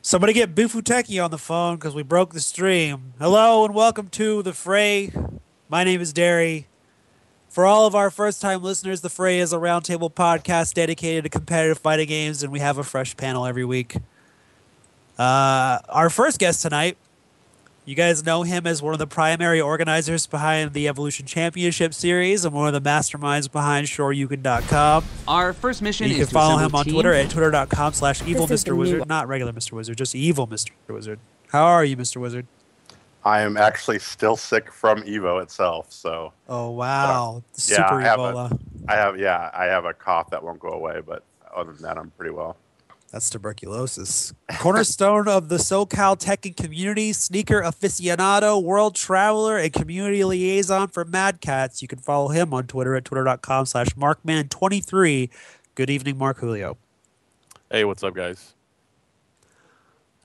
Somebody get Bufuteki on the phone because we broke the stream. Hello and welcome to the Fray. My name is Derry. For all of our first-time listeners, the Fray is a roundtable podcast dedicated to competitive fighting games, and we have a fresh panel every week. Our first guest tonight, you guys know him as one of the primary organizers behind the Evolution Championship Series and one of the masterminds behind Shoryuken.com. Our first mission You is can follow him a on Twitter at twitter.com/evil Mr. Wizard. Not regular Mr. Wizard, just evil Mr. Wizard. How are you, Mr. Wizard? I am actually still sick from Evo itself, so. Oh wow, Yeah, super Ebola. I have a cough that won't go away, but other than that, I'm pretty well. That's tuberculosis. Cornerstone of the SoCal Tekken community, sneaker aficionado, world traveler, and community liaison for Mad Cats. You can follow him on Twitter at twitter.com/markman23. Good evening, Mark Julio. Hey, what's up, guys?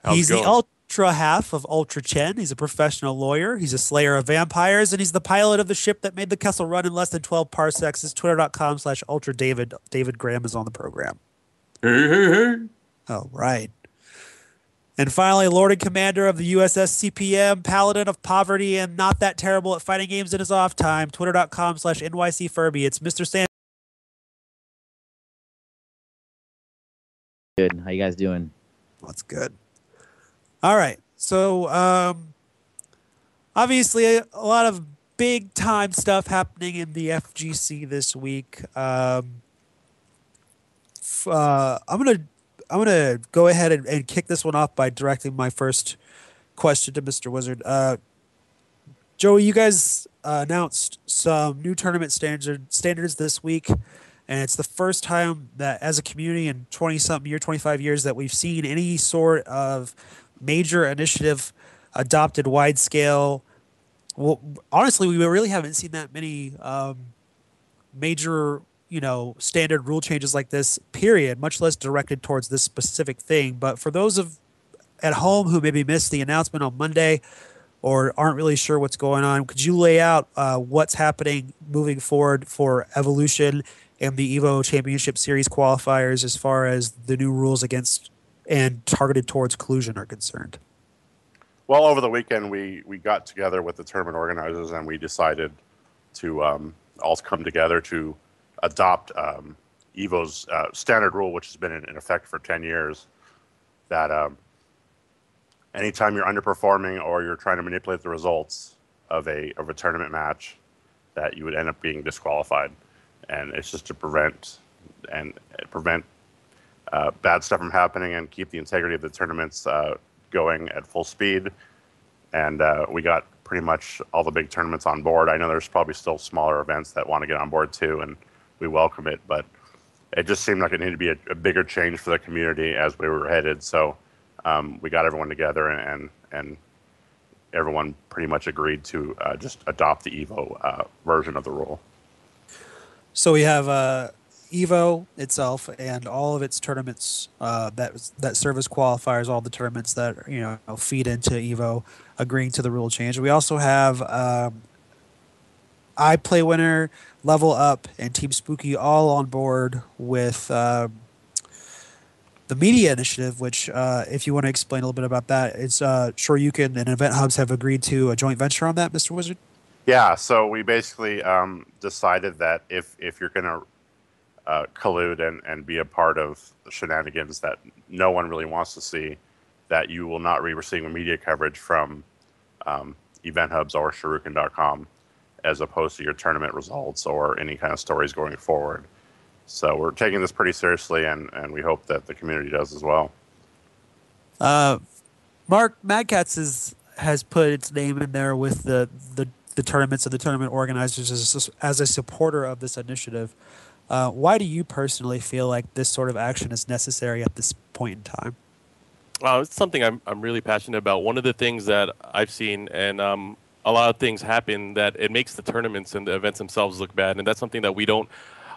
How's He's it going? the ultra half of Ultra Chen. He's a professional lawyer. He's a slayer of vampires, and he's the pilot of the ship that made the Kessel run in less than 12 parsecs. It's twitter.com/ultra David. David Graham is on the program. Hey. Oh, right. And finally, Lord and Commander of the USS CPM, Paladin of Poverty, and not that terrible at fighting games in his off time, twitter.com/NYC Furby. It's Mr. Sand. Good. How you guys doing? That's good. All right. So, obviously, a lot of big time stuff happening in the FGC this week. I'm gonna go ahead and kick this one off by directing my first question to Mr. Wizard. Joey, you guys announced some new tournament standards this week, and it's the first time that as a community in 25 years that we've seen any sort of major initiative adopted wide scale. Well, honestly, we really haven't seen that many major standard rule changes like this, period, much less directed towards this specific thing. But for those at home who maybe missed the announcement on Monday or aren't really sure what's going on, could you lay out what's happening moving forward for Evolution and the Evo Championship Series qualifiers as far as the new rules against and targeted towards collusion are concerned? Well, over the weekend, we got together with the tournament organizers and we decided to all come together to adopt Evo's standard rule, which has been in effect for 10 years, that anytime you're underperforming or you're trying to manipulate the results of a tournament match, that you would end up being disqualified. And it's just to prevent bad stuff from happening and keep the integrity of the tournaments going at full speed. And we got pretty much all the big tournaments on board. I know there's probably still smaller events that want to get on board too, and we welcome it, but it just seemed like it needed to be a bigger change for the community as we were headed. So we got everyone together and everyone pretty much agreed to just adopt the Evo version of the rule. So we have Evo itself and all of its tournaments that serve as qualifiers, all the tournaments that feed into Evo, agreeing to the rule change. We also have iPlay Winner, Level Up, and Team Spooky all on board with the media initiative, which if you want to explain a little bit about that, it's Shoryuken and Event Hubs have agreed to a joint venture on that, Mr. Wizard? Yeah, so we basically decided that if you're going to collude and be a part of the shenanigans that no one really wants to see, that you will not be receiving media coverage from Event Hubs or Shoryuken.com as opposed to your tournament results or any kind of stories going forward. So we're taking this pretty seriously, and we hope that the community does as well. Mark, Mad Cats has put its name in there with the tournaments and the tournament organizers as a supporter of this initiative. Why do you personally feel like this sort of action is necessary at this point in time? It's something I'm really passionate about. One of the things that I've seen, and a lot of things happen, that it makes the tournaments and the events themselves look bad, and that's something that we don't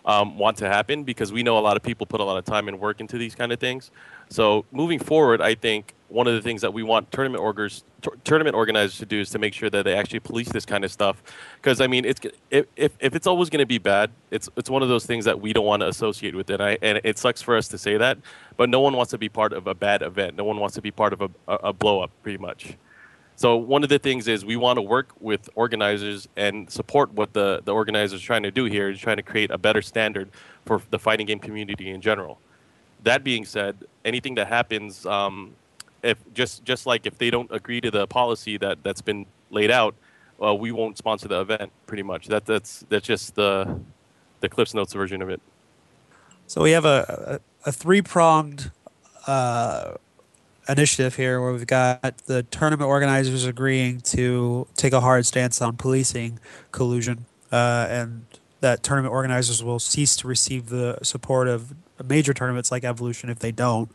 want to happen, because we know a lot of people put a lot of time and work into these kind of things. So moving forward, I think one of the things that we want tournament organizers to do is to make sure that they actually police this kind of stuff. Because I mean, if it's always going to be bad, it's one of those things that we don't want to associate with it. And it sucks for us to say that, but no one wants to be part of a bad event. No one wants to be part of a blow up, pretty much. So one of the things is we want to work with organizers and support what the organizers are trying to do here, is trying to create a better standard for the fighting game community in general. That being said, anything that happens, if just like if they don't agree to the policy that's been laid out, we won't sponsor the event. Pretty much. That's just the Cliff's Notes version of it. So we have a three-pronged initiative here where we've got the tournament organizers agreeing to take a hard stance on policing collusion, and that tournament organizers will cease to receive the support of major tournaments like Evolution if they don't.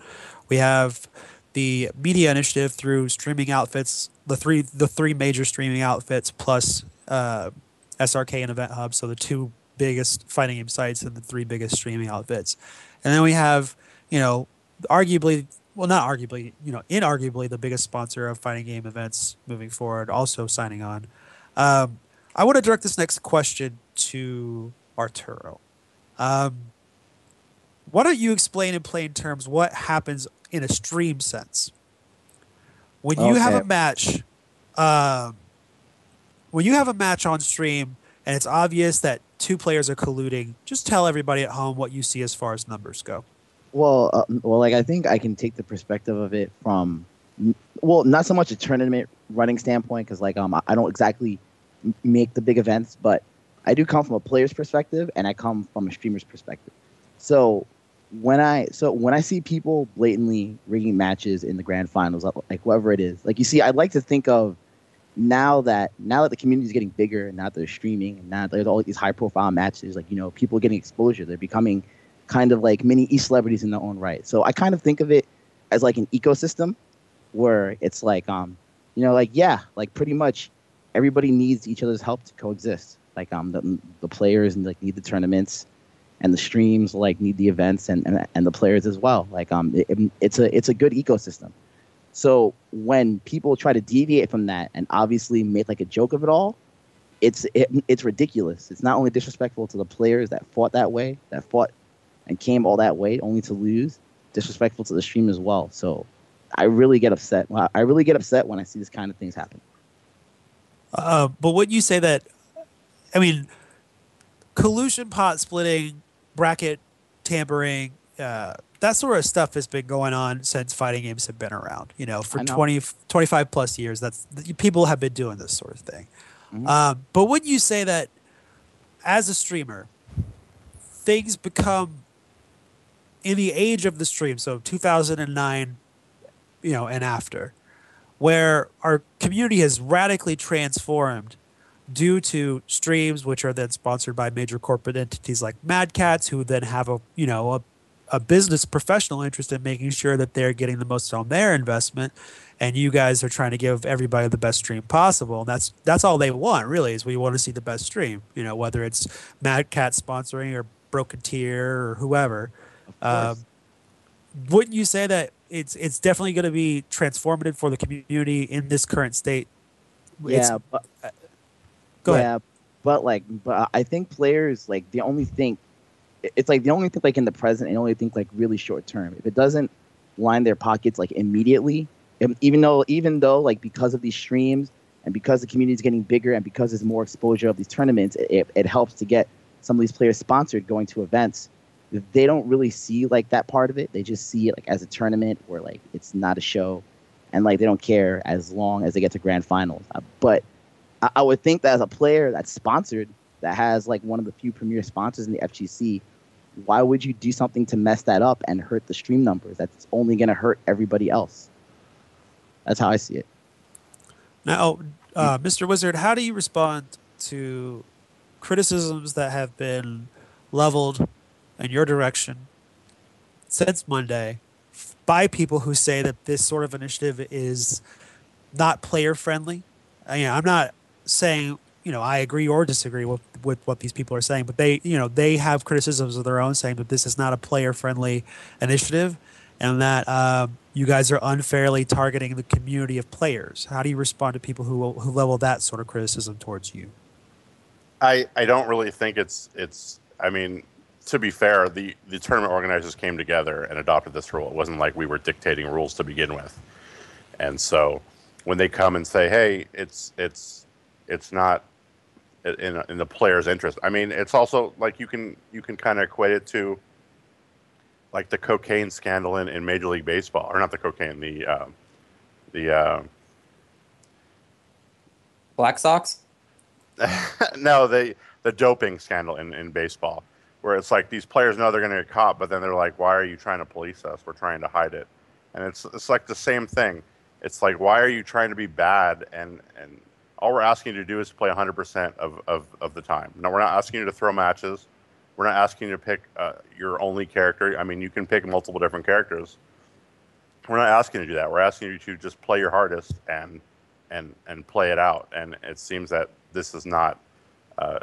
We have the media initiative through streaming outfits, the three major streaming outfits plus SRK and Event Hub, so the two biggest fighting game sites and the three biggest streaming outfits. And then we have, arguably, well, not arguably, inarguably the biggest sponsor of fighting game events moving forward, also signing on. I want to direct this next question to Arturo. Why don't you explain in plain terms what happens in a stream sense when you have a match? When you have a match on stream and it's obvious that two players are colluding, just tell everybody at home what you see as far as numbers go. Well, I think I can take the perspective of it from, not so much a tournament running standpoint, because I don't exactly make the big events, but I do come from a player's perspective and I come from a streamer's perspective. So when I see people blatantly rigging matches in the grand finals, like whoever it is, I'd like to think of now that the community is getting bigger, and now that they're streaming, and now there's all these high profile matches, people are getting exposure. They're becoming kind of like mini e-celebrities in their own right. So I kind of think of it as like an ecosystem where it's pretty much everybody needs each other's help to coexist. The players need the tournaments, and the streams need the events, and the players as well. It's a good ecosystem. So when people try to deviate from that and obviously make a joke of it all, it's ridiculous. It's not only disrespectful to the players that fought that way, that fought and came all that way only to lose, disrespectful to the stream as well. So I really get upset. I really get upset when I see this kind of things happen. But would you say that, collusion, pot splitting, bracket tampering, that sort of stuff has been going on since fighting games have been around. For 25 plus years, people have been doing this sort of thing. Mm-hmm. But wouldn't you say that as a streamer, things become, in the age of the stream, so 2009, and after, where our community has radically transformed due to streams, which are then sponsored by major corporate entities like Mad Cats, who then have a business professional interest in making sure that they're getting the most on their investment, and you guys are trying to give everybody the best stream possible. And that's all they want, really, is we want to see the best stream. Whether it's Mad Cat sponsoring or Broken Tier or whoever. Wouldn't you say that it's definitely going to be transformative for the community in this current state? Go ahead. But I think players they only think they only think in the present, and only think really short term. If it doesn't line their pockets immediately, even though because of these streams and because the community is getting bigger and because there's more exposure of these tournaments, it helps to get some of these players sponsored going to events. If they don't really see that part of it, they just see it as a tournament where it's not a show, and they don't care as long as they get to grand finals. But I would think that as a player that's sponsored, that has one of the few premier sponsors in the FGC, why would you do something to mess that up and hurt the stream numbers? That's only going to hurt everybody else. That's how I see it. Now, Mr. Wizard, how do you respond to criticisms that have been leveled in your direction since Monday by people who say that this sort of initiative is not player friendly? I'm not saying I agree or disagree with what these people are saying, but they have criticisms of their own, saying that this is not a player friendly initiative, and that you guys are unfairly targeting the community of players. How do you respond to people who level that sort of criticism towards you? I don't really think it's. I mean, to be fair, the tournament organizers came together and adopted this rule. It wasn't like we were dictating rules to begin with, and so when they come and say, "Hey, it's not in the player's interest," I mean, it's also like you can kind of equate it to like the cocaine scandal in Major League Baseball, or not the cocaine, the Black Sox? no, the doping scandal in baseball, where it's like these players know they're going to get caught, but then they're like, "Why are you trying to police us? We're trying to hide it." And it's like the same thing. It's like, why are you trying to be bad? And all we're asking you to do is play 100% of the time. No, we're not asking you to throw matches. We're not asking you to pick your only character. I mean, you can pick multiple different characters. We're not asking you to do that. We're asking you to just play your hardest and play it out. And it seems that this is not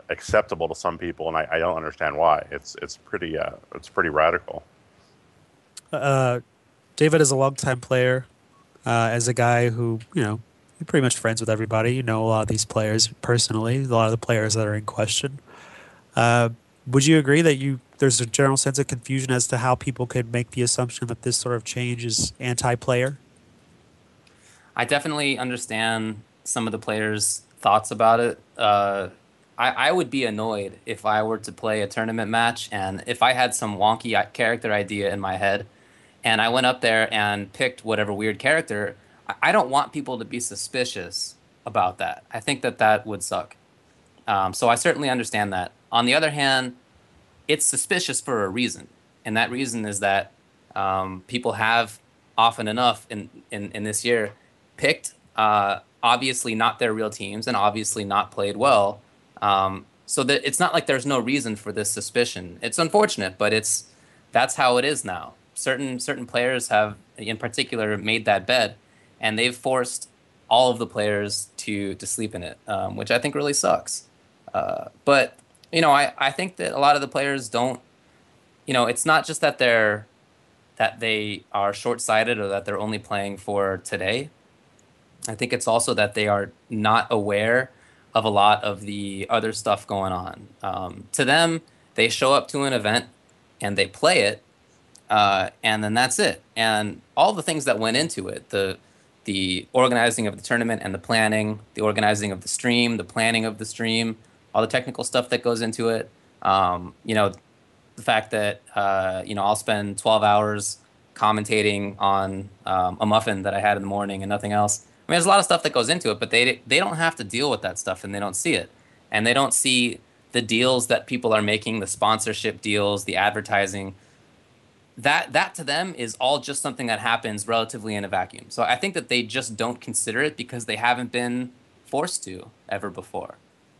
acceptable to some people, and I don't understand why. It's pretty radical. David is a longtime player, as a guy who, you're pretty much friends with everybody. You know a lot of these players personally, a lot of the players that are in question. Uh, would you agree that there's a general sense of confusion as to how people could make the assumption that this sort of change is anti-player? I definitely understand some of the players' thoughts about it. I would be annoyed if I were to play a tournament match and if I had some wonky character idea in my head and I went up there and picked whatever weird character. I don't want people to be suspicious about that. I think that that would suck. So I certainly understand that. On the other hand, it's suspicious for a reason, and that reason is that people have often enough in this year picked obviously not their real teams and obviously not played well. So that it's not like there's no reason for this suspicion. It's unfortunate, but that's how it is now. Certain players have, in particular, made that bed, and they've forced all of the players to sleep in it, which I think really sucks. But I think that a lot of the players don't. It's not just that they are short-sighted or that they're only playing for today. I think it's also that they are not aware of a lot of the other stuff going on. To them, they show up to an event and they play it, and then that's it. And all the things that went into it, the organizing of the tournament and the planning, the organizing of the stream, the planning of the stream, all the technical stuff that goes into it. The fact that I'll spend 12 hours commentating on a muffin that I had in the morning and nothing else. I mean, there's a lot of stuff that goes into it, but they don't have to deal with that stuff, and they don't see it, and they don't see the deals that people are making, the sponsorship deals, the advertising. That to them is all just something that happens relatively in a vacuum. So I think that they just don't consider it because they haven't been forced to ever before.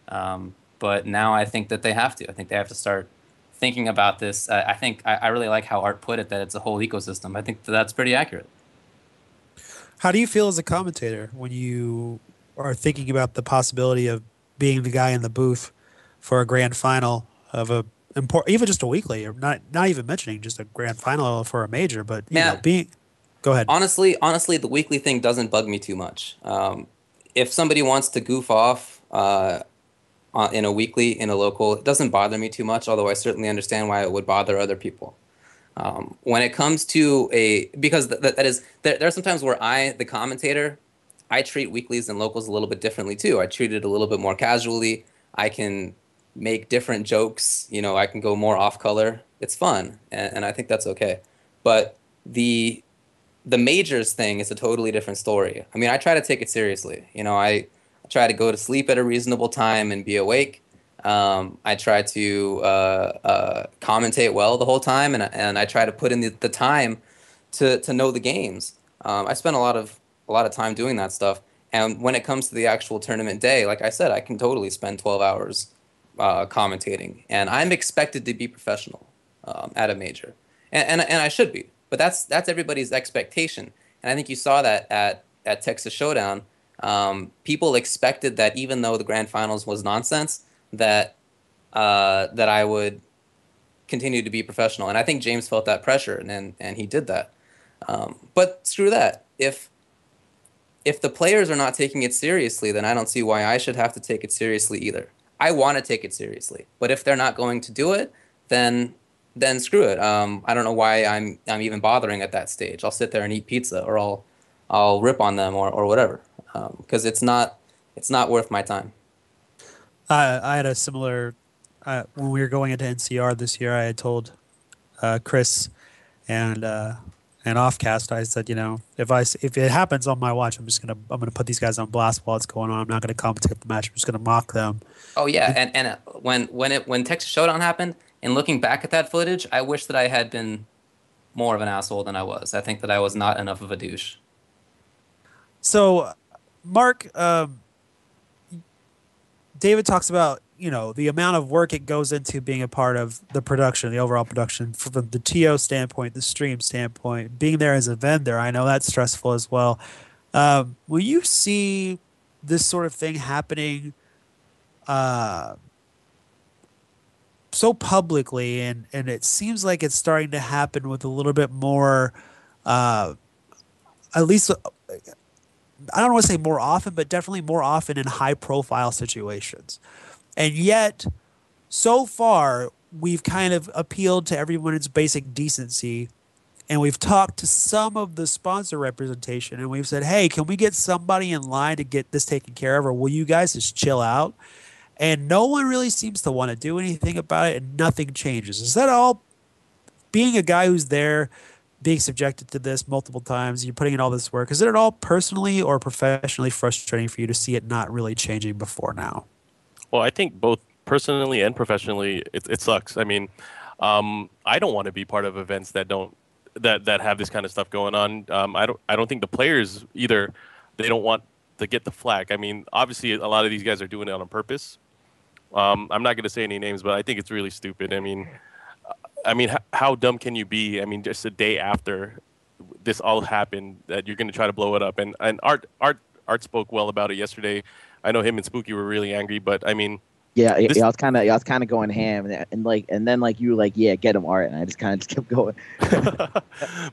But now I think that they have to. I think they have to start thinking about this. I think I really like how Art put it, that it's a whole ecosystem. I think that's pretty accurate. How do you feel as a commentator when you are thinking about the possibility of being the guy in the booth for a grand final of even just a weekly, or not even mentioning just a grand final for a major, but Matt, being. Go ahead. Honestly, the weekly thing doesn't bug me too much. If somebody wants to goof off in a weekly in a local, it doesn't bother me too much. Although I certainly understand why it would bother other people. When it comes to because that is there are sometimes where the commentator, I treat weeklies and locals a little bit differently too. I treat it a little bit more casually. I can make different jokes. I can go more off color. It's fun, and I think that's okay. But the majors thing is a totally different story. I mean, I try to take it seriously. I try to go to sleep at a reasonable time and be awake. I try to commentate well the whole time, and I try to put in the time to know the games. I spend a lot of time doing that stuff. And when it comes to the actual tournament day, like I said, I can totally spend 12 hours commentating, and I'm expected to be professional at a major, and I should be. But that's everybody's expectation, and I think you saw that at Texas Showdown. People expected that even though the grand finals was nonsense, that I would continue to be professional, and I think James felt that pressure, and he did that. But screw that. If the players are not taking it seriously, then I don't see why I should have to take it seriously either. I want to take it seriously, but if they're not going to do it, then screw it. I don't know why I'm even bothering at that stage. I'll sit there and eat pizza, or I'll rip on them, or whatever, because it's not worth my time. I had a similar when we were going into NCR this year. I had told Chris and offcast. I said, if it happens on my watch, I'm gonna put these guys on blast while it's going on. I'm not gonna commentate the match. I'm just gonna mock them. Oh yeah, and when Texas Showdown happened, and looking back at that footage, I wish that I had been more of an asshole than I was. I think that I was not enough of a douche. So, Mark, David talks about the amount of work it goes into being a part of the production, the overall production, from the TO standpoint, the stream standpoint, being there as a vendor. I know that's stressful as well. Will you see this sort of thing happening so publicly, and it seems like it's starting to happen with a little bit more, at least I don't want to say more often, but definitely more often in high profile situations. And yet, so far, we've kind of appealed to everyone's basic decency, and we've talked to some of the sponsor representation, and we've said, hey, can we get somebody in line to get this taken care of, or will you guys just chill out? And no one really seems to want to do anything about it, and nothing changes. Is that all? Being a guy who's there, being subjected to this multiple times, you're putting in all this work, is it at all personally or professionally frustrating for you to see it not really changing before now? Well, I think both personally and professionally, it sucks. I mean, I don't want to be part of events that have this kind of stuff going on. I don't think the players either. They don't want to get the flack. I mean, obviously, a lot of these guys are doing it on purpose. I'm not going to say any names, but I think it's really stupid. How dumb can you be? I mean, just a day after this all happened, that you're going to try to blow it up. And Art spoke well about it yesterday. I know him and Spooky were really angry, but I mean, yeah, I was kind of going ham, and then you were like, yeah, get him, Art, and I just kind of kept going.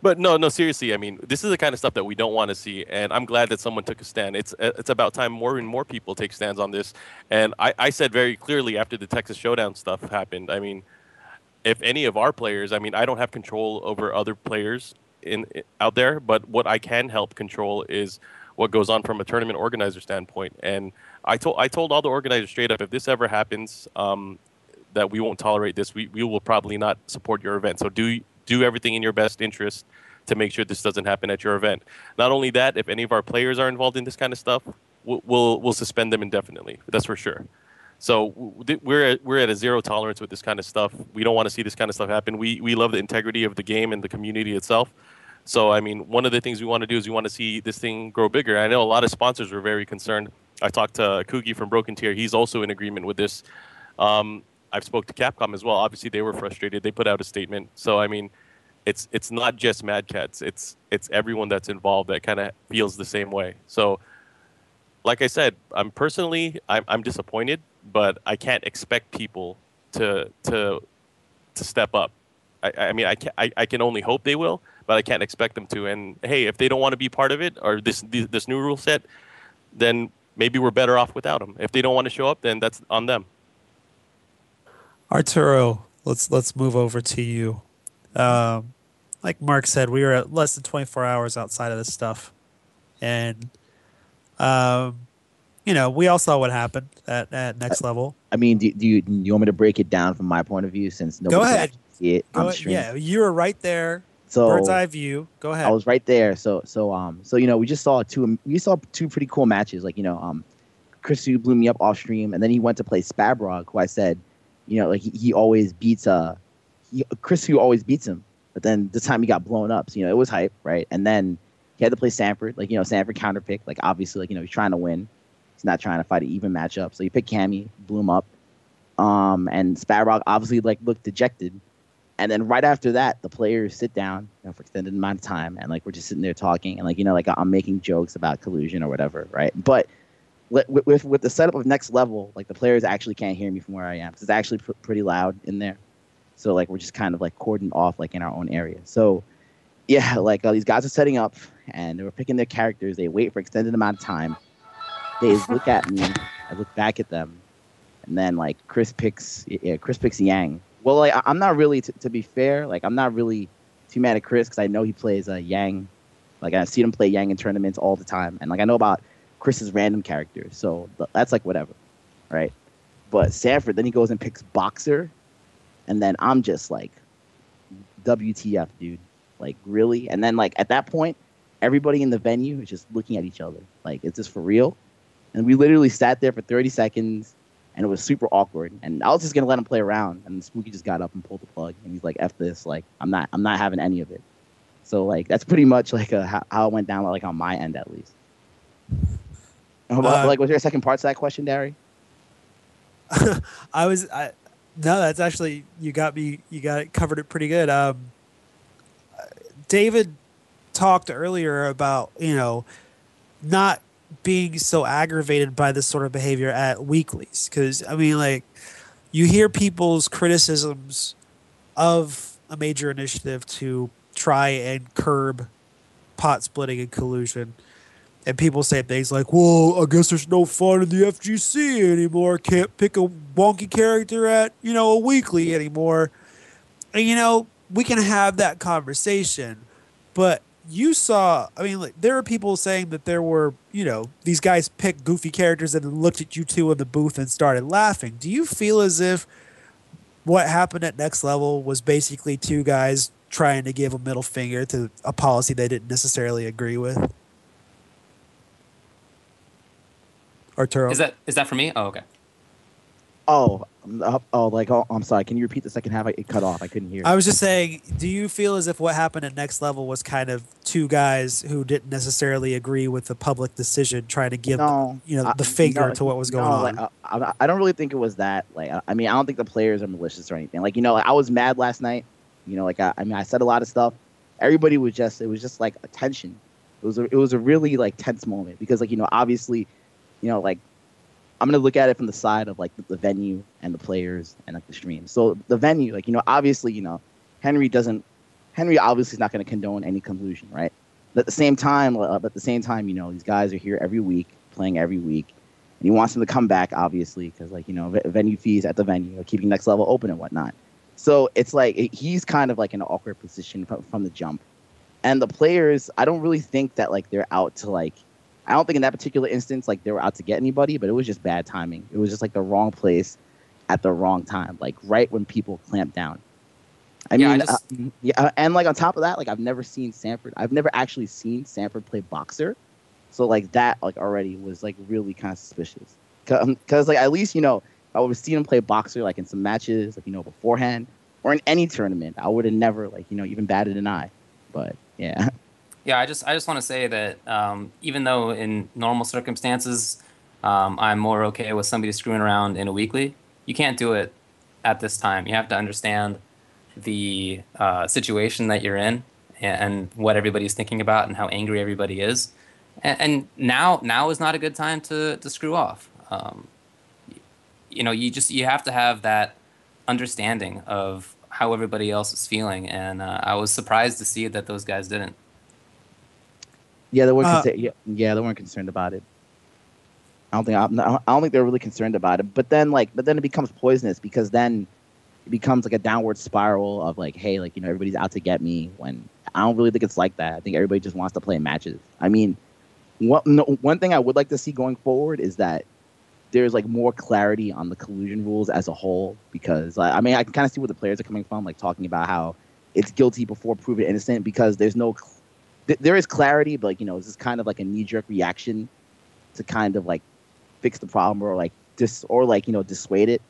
But no, seriously, I mean, this is the kind of stuff that we don't want to see, and I'm glad that someone took a stand. It's about time more and more people take stands on this. And I said very clearly after the Texas Showdown stuff happened, I mean, if any of our players, I mean, I don't have control over other players out there, but what I can help control is what goes on from a tournament organizer standpoint. And I told all the organizers straight up, if this ever happens, that we won't tolerate this. We will probably not support your event. So do everything in your best interest to make sure this doesn't happen at your event. Not only that, if any of our players are involved in this kind of stuff, we'll suspend them indefinitely. That's for sure. So we're at a zero tolerance with this kind of stuff. We don't want to see this kind of stuff happen. We love the integrity of the game and the community itself. So, I mean, one of the things we want to do is we want to see this thing grow bigger. I know a lot of sponsors were very concerned. I talked to Kugi from Broken Tier. He's also in agreement with this. I've spoke to Capcom as well. Obviously, they were frustrated. They put out a statement. So, I mean, it's not just Mad Cats. It's everyone that's involved that kind of feels the same way. So, like I said, I'm disappointed, but I can't expect people to step up. I mean, I can only hope they will, but I can't expect them to. And hey, if they don't want to be part of it or this new rule set, then maybe we're better off without them. If they don't want to show up, then that's on them. Arturo, let's move over to you. Like Mark said, we were at less than 24 hours outside of this stuff, and we all saw what happened at Next Level. I mean, do you want me to break it down from my point of view, since nobody Go can ahead. actually see it on the stream? Yeah, you were right there. So bird's eye view. Go ahead. I was right there. So we just saw two pretty cool matches. Like, Chris who blew me up off stream, and then he went to play Spabrog, who I said, he always beats Chris who always beats him. But then this time he got blown up. So, it was hype, right? And then he had to play Sanford. Sanford counterpick. Obviously, he's trying to win. He's not trying to fight an even matchup. So he picked Cammy, blew him up. And Spabrog obviously looked dejected. And then right after that, the players sit down for extended amount of time, and we're just sitting there talking, and I'm making jokes about collusion or whatever, right? But with the setup of Next Level, the players actually can't hear me from where I am, because it's actually pretty loud in there. So we're just kind of cordoned off in our own area. So Yeah, like these guys are setting up and they were picking their characters. They wait for extended amount of time. They look at me. I look back at them, and then like Chris picks Yang. Well, like I'm not really to be fair. Like I'm not really too mad at Chris because I know he plays Yang. Like I've seen him play Yang in tournaments all the time, and like I know about Chris's random characters, so that's like whatever, right? But Sanford, then he goes and picks Boxer, and then I'm just like, WTF, dude? Like really? And then like at that point, everybody in the venue is just looking at each other, like, is this for real? And we literally sat there for 30 seconds, and it was super awkward. And I was just gonna let him play around, and Spooky just got up and pulled the plug, and he's like, "F this! Like, I'm not having any of it." So like that's pretty much like how it went down, like on my end at least. Like, was there a second part to that question, Derry? No, that's actually you got it covered it pretty good. David talked earlier about not being so aggravated by this sort of behavior at weeklies because I mean like you hear people's criticisms of a major initiative to try and curb pot splitting and collusion. And people say things like, well, I guess there's no fun in the FGC anymore. Can't pick a wonky character at, a weekly anymore. And, we can have that conversation. But you saw, I mean, like, there are people saying that there were, these guys picked goofy characters and then looked at you two in the booth and started laughing. Do you feel as if what happened at Next Level was basically two guys trying to give a middle finger to a policy they didn't necessarily agree with? Arturo. Is that for me? Oh, okay. I'm sorry. Can you repeat the second half? It cut off. I couldn't hear. I was just saying, do you feel as if what happened at Next Level was kind of two guys who didn't necessarily agree with the public decision, trying to give the finger to what was going on? Like, I don't really think it was that. Like, I mean, I don't think the players are malicious or anything. Like, like, I was mad last night. Like I said a lot of stuff. Everybody was just like a tension. It was a really like tense moment because like obviously. Like I'm gonna look at it from the side of like the venue and the players and like the stream. So the venue, like obviously, Henry obviously is not gonna condone any collusion, right? But at the same time, these guys are here every week, playing every week, and he wants them to come back, obviously, because like venue fees at the venue, keeping Next Level open and whatnot. So it's like he's kind of like in an awkward position from the jump, and the players, I don't really think that like they're out to like. I don't think in that particular instance, like, they were out to get anybody, but it was just bad timing. It was just, like, the wrong place at the wrong time, like, right when people clamped down. I mean, and, like, on top of that, like, I've never actually seen Sanford play Boxer. So, like, that, like, already was, like, really kind of suspicious. Because, like, at least, I would have seen him play Boxer, like, in some matches, like, beforehand, or in any tournament. I would have never, like, even batted an eye. But, yeah. Yeah, I just want to say that even though in normal circumstances I'm more okay with somebody screwing around in a weekly, you can't do it at this time. You have to understand the situation that you're in and what everybody's thinking about and how angry everybody is. And now is not a good time to screw off. You have to have that understanding of how everybody else is feeling, and I was surprised to see that those guys didn't. Yeah, they weren't. They weren't concerned about it. I don't think they're really concerned about it. But then it becomes poisonous because then it becomes like a downward spiral of like, hey, like everybody's out to get me. When I don't really think it's like that. I think everybody just wants to play matches. I mean, one thing I would like to see going forward is that there's like more clarity on the collusion rules as a whole. Because I mean, I can kind of see where the players are coming from, like talking about how it's guilty before proven innocent because there's no. There is clarity, but this is kind of like a knee-jerk reaction to kind of like fix the problem or like dissuade it.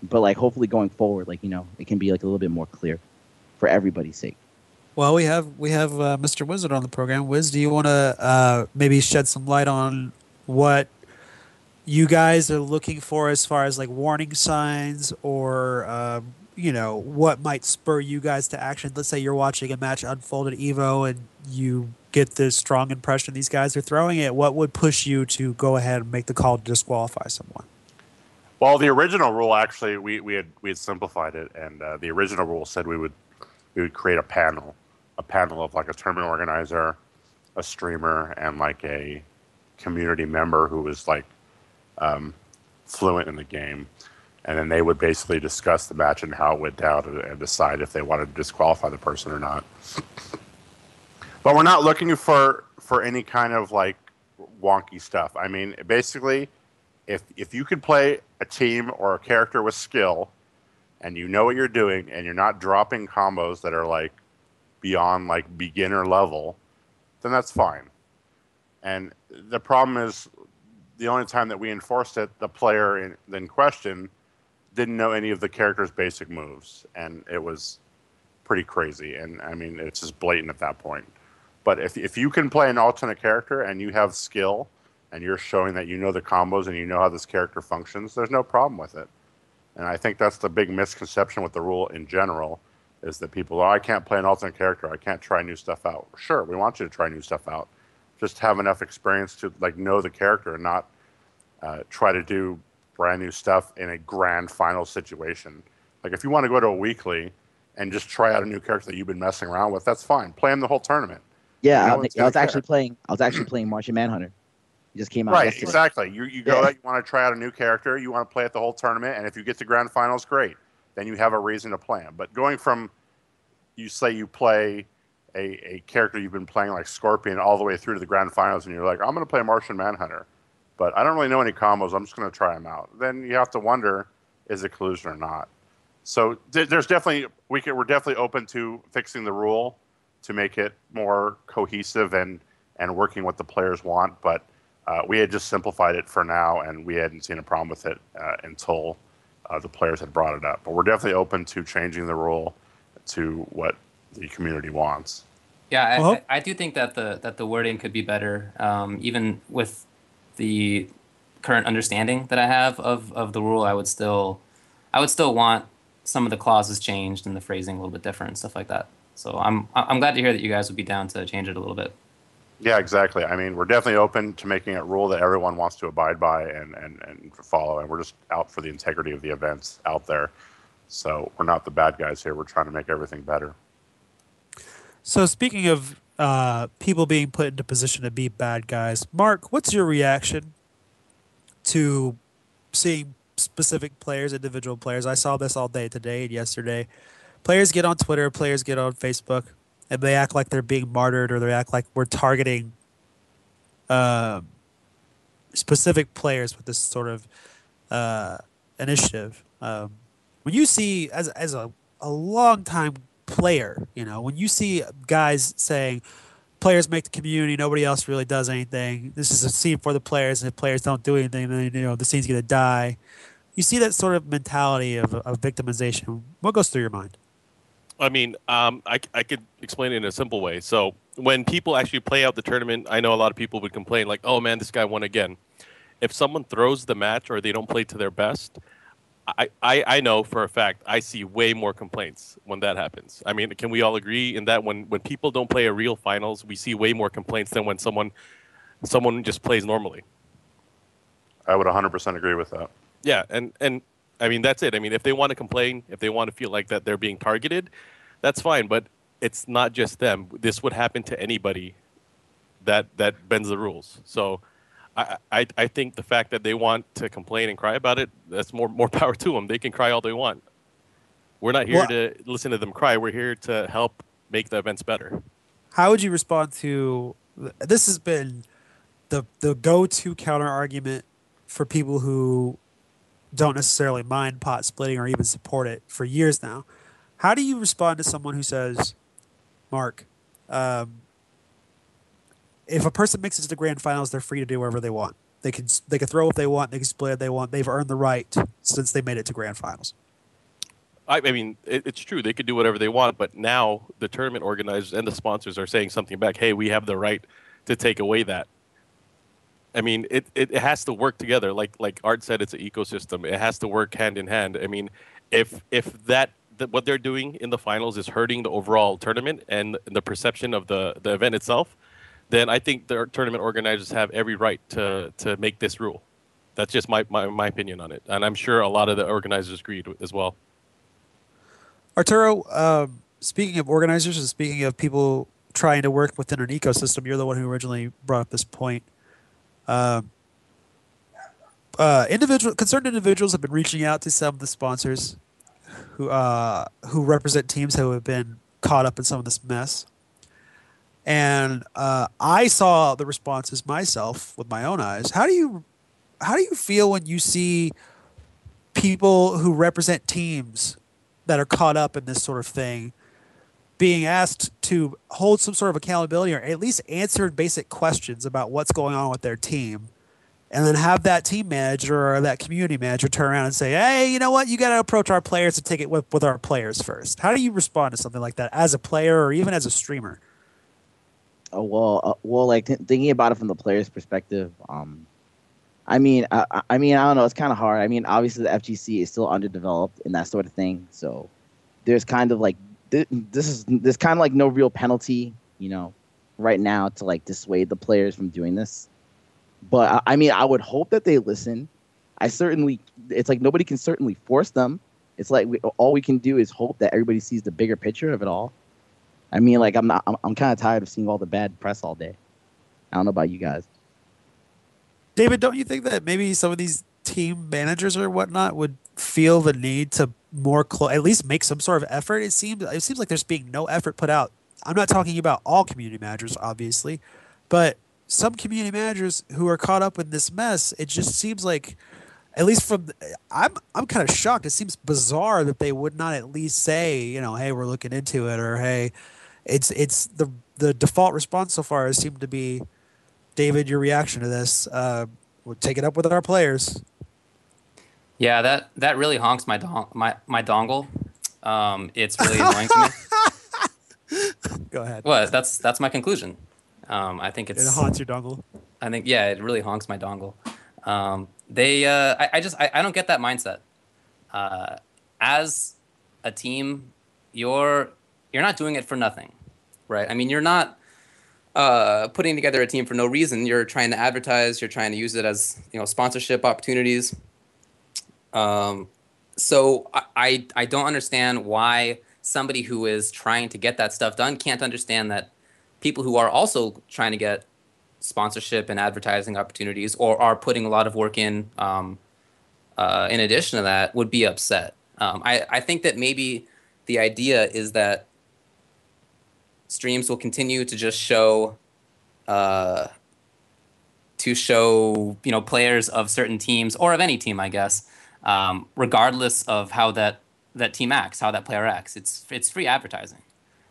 But like hopefully going forward, like it can be like a little bit more clear for everybody's sake. Well, we have Mr. Wizard on the program. Wiz, do you want to maybe shed some light on what you guys are looking for as far as like warning signs or what might spur you guys to action? Let's say you're watching a match unfold at Evo and you get this strong impression these guys are throwing it. What would push you to go ahead and make the call to disqualify someone? Well, the original rule, actually, we had simplified it, and the original rule said we would create a panel a panel of like a tournament organizer, a streamer, and like a community member who was like fluent in the game. And then they would basically discuss the match and how it went down and decide if they wanted to disqualify the person or not. But we're not looking for any kind of like wonky stuff. I mean, basically, if you can play a team or a character with skill and you know what you're doing and you're not dropping combos that are like beyond like beginner level, then that's fine. And the problem is the only time that we enforced it, the player in question didn't know any of the character's basic moves, and it was pretty crazy. And I mean, it's just blatant at that point. But if you can play an alternate character and you have skill and you're showing that you know the combos and you know how this character functions, there's no problem with it. And I think that's the big misconception with the rule in general, is that people, I can't play an alternate character, I can't try new stuff out. Sure, we want you to try new stuff out. Just have enough experience to like know the character and not try to do brand new stuff in a grand final situation. Like if you want to go to a weekly and just try out a new character that you've been messing around with, that's fine. Play him the whole tournament. Yeah, I was actually playing Martian Manhunter. He just came out. Right, yesterday. exactly. You go out, you want to try out a new character, you want to play it the whole tournament, and if you get to grand finals, great. Then you have a reason to play him. But going from, you say you play a character you've been playing like Scorpion all the way through to the grand finals, and you're like, I'm going to play Martian Manhunter, but I don't really know any combos, I'm just going to try them out. Then you have to wonder, is it collusion or not? So there's definitely, we're definitely open to fixing the rule to make it more cohesive and working what the players want, but we had just simplified it for now, and we hadn't seen a problem with it until the players had brought it up. But we're definitely open to changing the rule to what the community wants. Yeah, I do think that the wording could be better, even with the current understanding that I have of the rule. I would still want some of the clauses changed and the phrasing a little bit different, stuff like that. So I'm glad to hear that you guys would be down to change it a little bit. Yeah, exactly. I mean, we're definitely open to making a rule that everyone wants to abide by and follow, and we're just out for the integrity of the events out there. So we're not the bad guys here. We're trying to make everything better. So speaking of people being put into position to be bad guys, Mark, what's your reaction to seeing specific players, individual players? I saw this all day today and yesterday. Players get on Twitter, players get on Facebook, and they act like they're being martyred, or they act like we're targeting specific players with this sort of initiative. When you see, as a long-time player, when you see guys saying, players make the community, nobody else really does anything, this is a scene for the players, and if players don't do anything, then the scene's going to die. You see that sort of mentality of victimization. What goes through your mind? I mean, I could explain it in a simple way. So when people actually play out the tournament, I know a lot of people would complain like, oh man, this guy won again. If someone throws the match or they don't play to their best, I know for a fact I see way more complaints when that happens. I mean, can we all agree in that when people don't play a real finals, we see way more complaints than when someone just plays normally? I would 100% agree with that. Yeah, and I mean, that's it. I mean, if they want to complain, if they want to feel like that they're being targeted, that's fine. But it's not just them. This would happen to anybody that bends the rules. So I think the fact that they want to complain and cry about it, that's more power to them. They can cry all they want. We're not here to listen to them cry. We're here to help make the events better. How would you respond to this? Has been the go-to counter argument for people who don't necessarily mind pot splitting or even support it for years now. How do you respond to someone who says, Mark, if a person makes it to the grand finals, they're free to do whatever they want. They can throw if they want, they can split if they want. They've earned the right since they made it to grand finals. I mean, it's true. They could do whatever they want, but now the tournament organizers and the sponsors are saying something back. Hey, we have the right to take away that. I mean, it has to work together. Like Art said, it's an ecosystem. It has to work hand in hand. I mean, if what they're doing in the finals is hurting the overall tournament and the perception of the event itself, then I think the tournament organizers have every right to make this rule. That's just my opinion on it, and I'm sure a lot of the organizers agreed as well. Arturo, speaking of organizers and speaking of people trying to work within an ecosystem, you're the one who originally brought up this point. Um, concerned individuals have been reaching out to some of the sponsors who represent teams who have been caught up in some of this mess. And I saw the responses myself with my own eyes. How do you feel when you see people who represent teams that are caught up in this sort of thing being asked to hold some sort of accountability or at least answer basic questions about what's going on with their team, and then have that team manager or that community manager turn around and say, "Hey, you know what? You got to approach our players and take it with our players first." How do you respond to something like that as a player or even as a streamer? Like thinking about it from the player's perspective. I don't know. It's kind of hard. I mean, obviously the FGC is still underdeveloped and that sort of thing. So there's kind of like there's kind of like no real penalty, right now to like dissuade the players from doing this. But I mean, I would hope that they listen. It's like nobody can certainly force them. It's like all we can do is hope that everybody sees the bigger picture of it all. I mean, like I'm kind of tired of seeing all the bad press all day. I don't know about you guys. David, don't you think that maybe some of these team managers or whatnot would feel the need to at least make some sort of effort? It seems like there's being no effort put out. I'm not talking about all community managers, obviously, but some community managers who are caught up in this mess. It just seems like, at least I'm kind of shocked. It seems bizarre that they would not at least say, hey, we're looking into it, or hey, it's the default response so far has seemed to be, David, your reaction to this. We'll take it up with our players. Yeah, that really honks my dongle. It's really annoying to me. Go ahead. What? That's my conclusion. I think It haunts your dongle. I think yeah, it really honks my dongle. I don't get that mindset. As a team, you're not doing it for nothing, right? I mean, you're not putting together a team for no reason. You're trying to advertise. You're trying to use it as sponsorship opportunities. So I don't understand why somebody who is trying to get that stuff done can't understand that people who are also trying to get sponsorship and advertising opportunities or are putting a lot of work in addition to that would be upset. I think that maybe the idea is that streams will continue to just show players of certain teams or of any team, I guess, regardless of how that team acts, how that player acts. It's free advertising.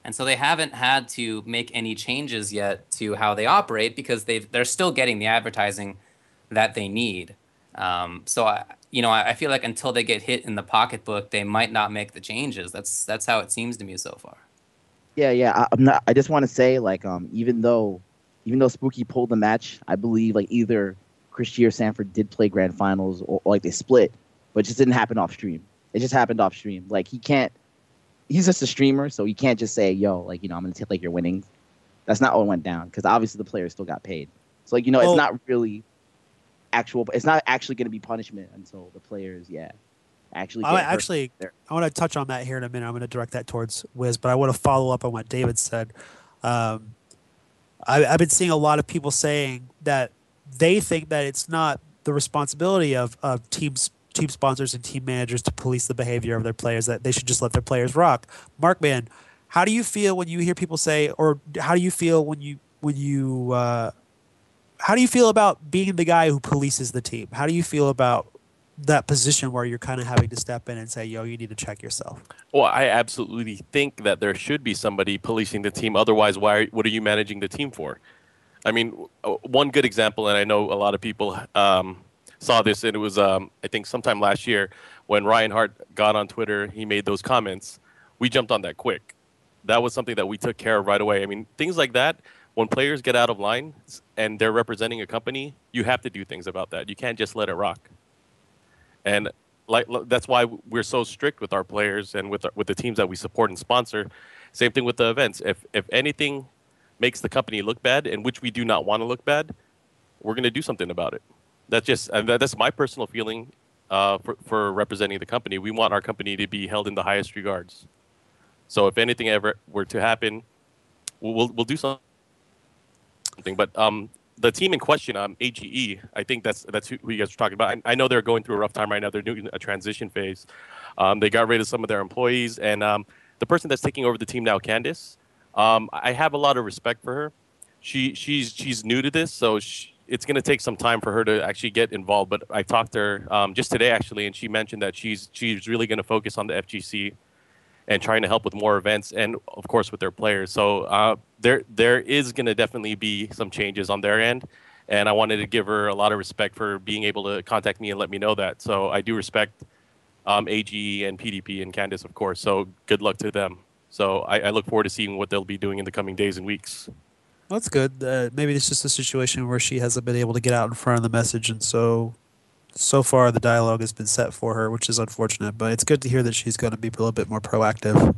And so they haven't had to make any changes yet to how they operate because they're still getting the advertising that they need. So I feel like until they get hit in the pocketbook, they might not make the changes. That's how it seems to me so far. Yeah. I just want to say, like, even though Spooky pulled the match, I believe like either Christie or Sanford did play grand finals or like they split, but it just didn't happen off stream. It just happened off stream. Like he's just a streamer, so he can't just say, yo, like, I'm going to take like your winnings. That's not what went down because obviously the players still got paid. So like, it's not really it's not actually going to be punishment until the players, actually get hurt. I want to touch on that here in a minute. I'm going to direct that towards Wiz, but I want to follow up on what David said. I've been seeing a lot of people saying that they think that it's not the responsibility of team sponsors and team managers to police the behavior of their players, that they should just let their players rock. Markman, how do you feel when you hear people say, or how do you feel how do you feel about being the guy who polices the team? How do you feel about that position where you're kind of having to step in and say, yo, you need to check yourself? Well, I absolutely think that there should be somebody policing the team. Otherwise, what are you managing the team for? I mean, one good example, and I know a lot of people saw this, and it was, I think, sometime last year when Ryan Hart got on Twitter, he made those comments. We jumped on that quick. That was something that we took care of right away. I mean, things like that, when players get out of line and they're representing a company, you have to do things about that. You can't just let it rock. And that's why we're so strict with our players and with the teams that we support and sponsor. Same thing with the events. If anything makes the company look bad, and which we do not want to look bad, we're going to do something about it. That's my personal feeling for representing the company. We want our company to be held in the highest regards. So if anything ever were to happen, we'll do something. But the team in question, AGE, I think that's who you guys are talking about. I know they're going through a rough time right now. They're doing a transition phase. They got rid of some of their employees, and the person that's taking over the team now, Candice, I have a lot of respect for her. She's new to this, so it's going to take some time for her to actually get involved. But I talked to her just today, actually, and she mentioned that she's really going to focus on the FGC and trying to help with more events and, of course, with their players. So there is going to definitely be some changes on their end, and I wanted to give her a lot of respect for being able to contact me and let me know that. So I do respect AGE and PDP and Candice, of course. So good luck to them. So I look forward to seeing what they'll be doing in the coming days and weeks. That's good. Maybe it's just a situation where she hasn't been able to get out in front of the message, and so far the dialogue has been set for her, which is unfortunate. But it's good to hear that she's going to be a little bit more proactive.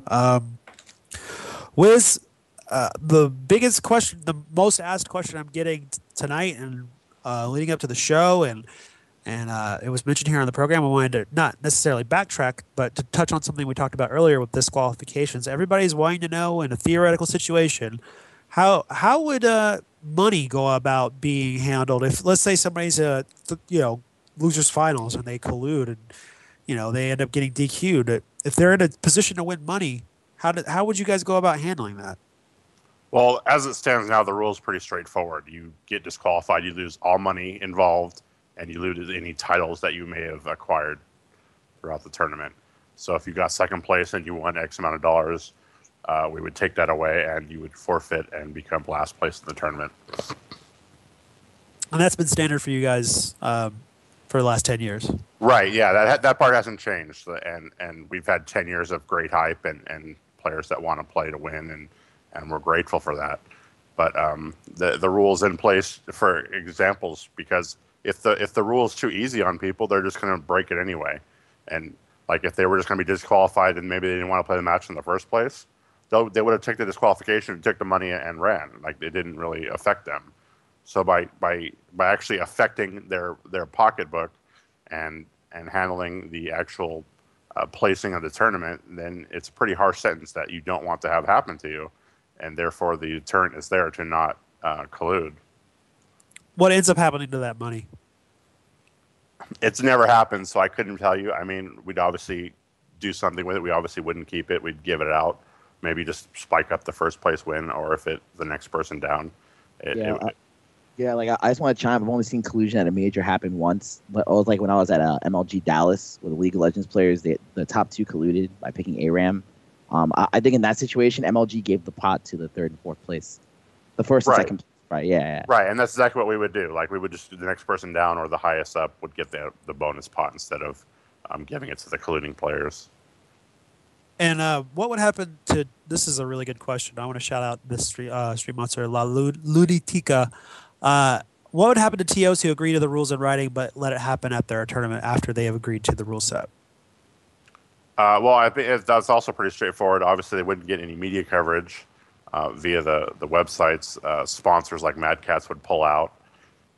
Wiz, the biggest question, the most asked question I'm getting tonight and leading up to the show, and it was mentioned here on the program. I wanted to not necessarily backtrack, but to touch on something we talked about earlier with disqualifications. Everybody's wanting to know, in a theoretical situation, how would money go about being handled if, let's say, somebody's losers finals and they collude and they end up getting DQ'd. If they're in a position to win money, how would you guys go about handling that? Well, as it stands now, the rule is pretty straightforward. You get disqualified, you lose all money involved, and you lose any titles that you may have acquired throughout the tournament. So if you got second place and you won X amount of dollars, we would take that away and you would forfeit and become last place in the tournament. And that's been standard for you guys for the last 10 years. Right, yeah, that part hasn't changed. And we've had 10 years of great hype and players that want to play to win, and we're grateful for that. But the rule's in place for examples, because if the rule is too easy on people, they're just going to break it anyway. And like if they were just going to be disqualified and maybe they didn't want to play the match in the first place, they would have taken the disqualification and took the money and ran. Like, it didn't really affect them. So by actually affecting their pocketbook and handling the actual placing of the tournament, then it's a pretty harsh sentence that you don't want to have happen to you, and therefore the deterrent is there to not collude. What ends up happening to that money? It's never happened, so I couldn't tell you. I mean, we'd obviously do something with it. We obviously wouldn't keep it. We'd give it out. Maybe just spike up the first place win, or if the next person down. Like I just want to chime. I've only seen collusion at a major happen once, but it was like when I was at MLG Dallas with the League of Legends players. The top two colluded by picking ARAM. I think in that situation, MLG gave the pot to the third and fourth place, the first and second. Right. Yeah. Right, and that's exactly what we would do. Like, we would just do the next person down or the highest up would get the bonus pot instead of giving it to the colluding players. And what would happen to? This is a really good question. I want to shout out this stream monster La Luditica. What would happen to TOs who agree to the rules in writing but let it happen at their tournament after they have agreed to the rule set? Well, I think that's also pretty straightforward. Obviously, they wouldn't get any media coverage via the websites. Sponsors like Mad Cats would pull out,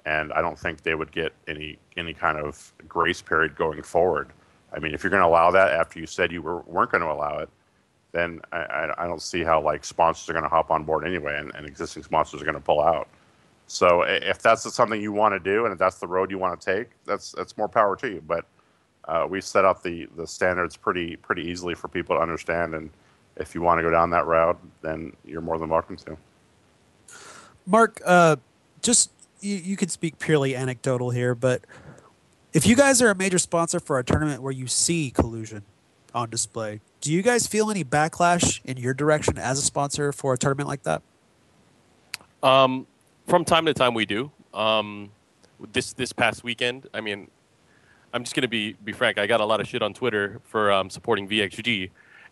and I don't think they would get any kind of grace period going forward. I mean, if you're going to allow that after you said you weren't going to allow it, then I don't see how sponsors are going to hop on board anyway, and existing sponsors are going to pull out. So if that's something you want to do, and if that's the road you want to take, that's more power to you. But we set up the standards pretty easily for people to understand, and if you want to go down that route, then you're more than welcome to. Mark, just you can speak purely anecdotal here, but if you guys are a major sponsor for a tournament where you see collusion on display, do you guys feel any backlash in your direction as a sponsor for a tournament like that? From time to time, we do. This past weekend, I mean, I'm just gonna be frank. I got a lot of shit on Twitter for supporting VXG,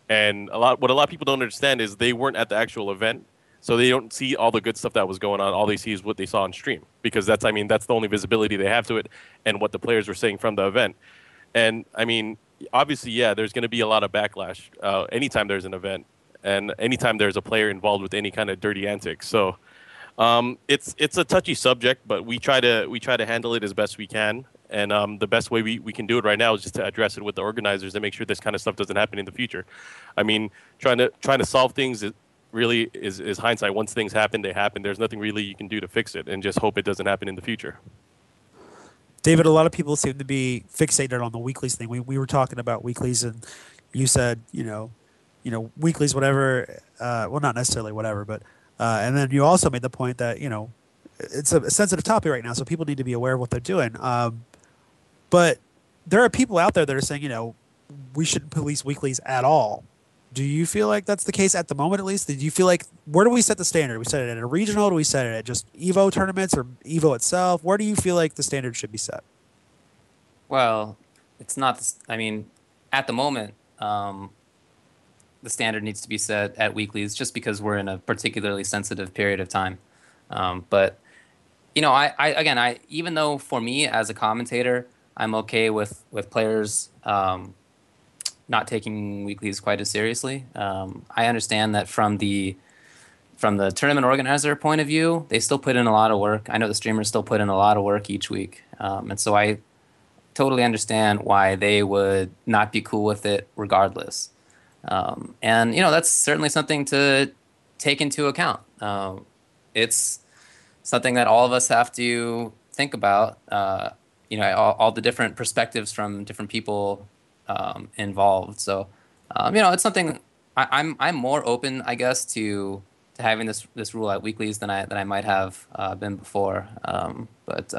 and what a lot of people don't understand is they weren't at the actual event, so they don't see all the good stuff that was going on. All they see is what they saw on stream, because that's the only visibility they have to it, and what the players were saying from the event. And I mean, obviously, yeah, there's going to be a lot of backlash anytime there's an event, and anytime there's a player involved with any kind of dirty antics. So it's a touchy subject, but we try to handle it as best we can. And the best way we can do it right now is just to address it with the organizers and make sure this kind of stuff doesn't happen in the future. I mean, trying to solve things really is hindsight. Once things happen, they happen. There's nothing really you can do to fix it, and just hope it doesn't happen in the future. David, a lot of people seem to be fixated on the weeklies thing. We were talking about weeklies, and you said, weeklies, whatever. Well, not necessarily whatever, but and then you also made the point that it's a sensitive topic right now, so people need to be aware of what they're doing. But there are people out there that are saying, we shouldn't police weeklies at all. Do you feel like that's the case at the moment, at least? Do you feel like, where do we set the standard? Do we set it at a regional? Do we set it at just Evo tournaments or Evo itself? Where do you feel like the standard should be set? Well, it's not. I mean, at the moment, the standard needs to be set at weeklies, just because we're in a particularly sensitive period of time. But I even though for me as a commentator, I'm okay with players not taking weeklies quite as seriously. I understand that from the tournament organizer point of view, they still put in a lot of work. I know the streamers still put in a lot of work each week, and so I totally understand why they would not be cool with it regardless. And that's certainly something to take into account. It's something that all of us have to think about. All the different perspectives from different people involved. So, it's something I'm more open, I guess, to having this rule at weeklies than I might have been before. But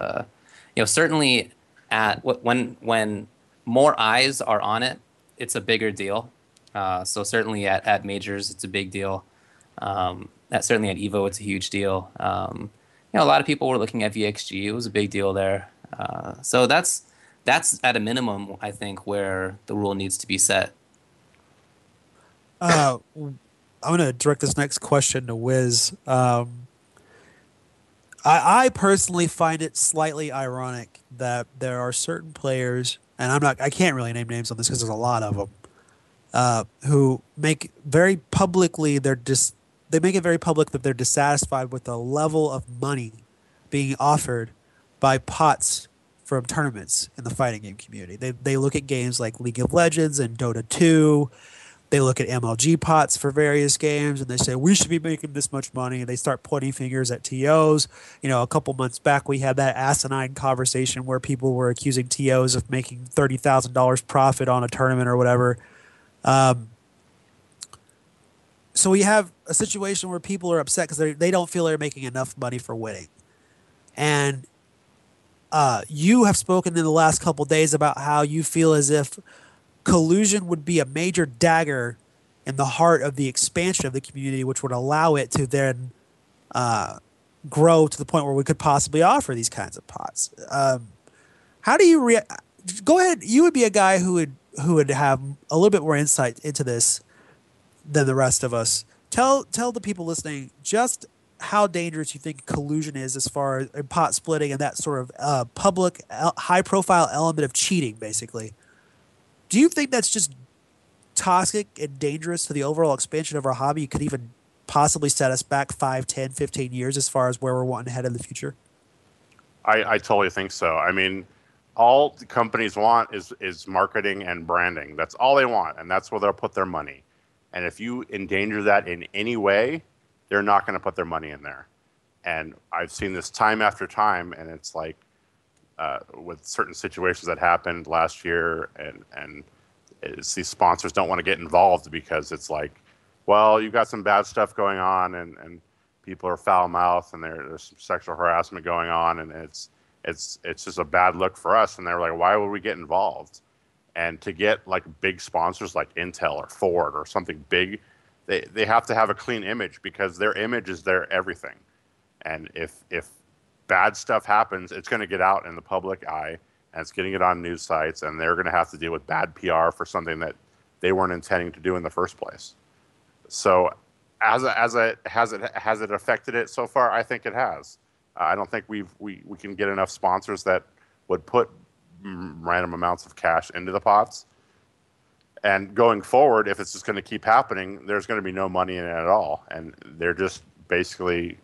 certainly when more eyes are on it, it's a bigger deal. So certainly at majors, it's a big deal. Certainly at Evo, it's a huge deal. A lot of people were looking at VXG. It was a big deal there. So that's at a minimum, I think, where the rule needs to be set. I'm going to direct this next question to Wiz. I personally find it slightly ironic that there are certain players, and I can't really name names on this because there's a lot of them, who make very publicly they make it very public that they're dissatisfied with the level of money being offered by pots from tournaments in the fighting game community. They look at games like League of Legends and Dota 2. They look at MLG pots for various games, and they say, we should be making this much money. And they start pointing fingers at TOs. A couple months back, we had that asinine conversation where people were accusing TOs of making $30,000 profit on a tournament or whatever. So we have a situation where people are upset because they don't feel they're making enough money for winning. And you have spoken in the last couple of days about how you feel as if collusion would be a major dagger in the heart of the expansion of the community, which would allow it to then grow to the point where we could possibly offer these kinds of pots. How do you go ahead? You would be a guy who would have a little bit more insight into this than the rest of us. Tell the people listening just how dangerous you think collusion is as far as pot splitting and that sort of public, high-profile element of cheating, basically. Do you think that's just toxic and dangerous to the overall expansion of our hobby? It could even possibly set us back 5, 10, 15 years as far as where we're wanting to head in the future? I totally think so. I mean, all the companies want is marketing and branding. That's all they want, and that's where they'll put their money. And if you endanger that in any way, they're not going to put their money in there. And I've seen this time after time, and it's like with certain situations that happened last year, and it's these sponsors don't want to get involved because it's like, well, you've got some bad stuff going on, and people are foul-mouthed, and there's some sexual harassment going on, and it's just a bad look for us. And they're like, why would we get involved? And to get like big sponsors like Intel or Ford or something big, they have to have a clean image because their image is their everything. And if bad stuff happens, it's going to get out in the public eye, and it's getting it on news sites, and they're going to have to deal with bad PR for something that they weren't intending to do in the first place. So has it affected it so far? I think it has. I don't think we can get enough sponsors that would put random amounts of cash into the pots. And going forward, if it's just going to keep happening, there's going to be no money in it at all. And they're just basically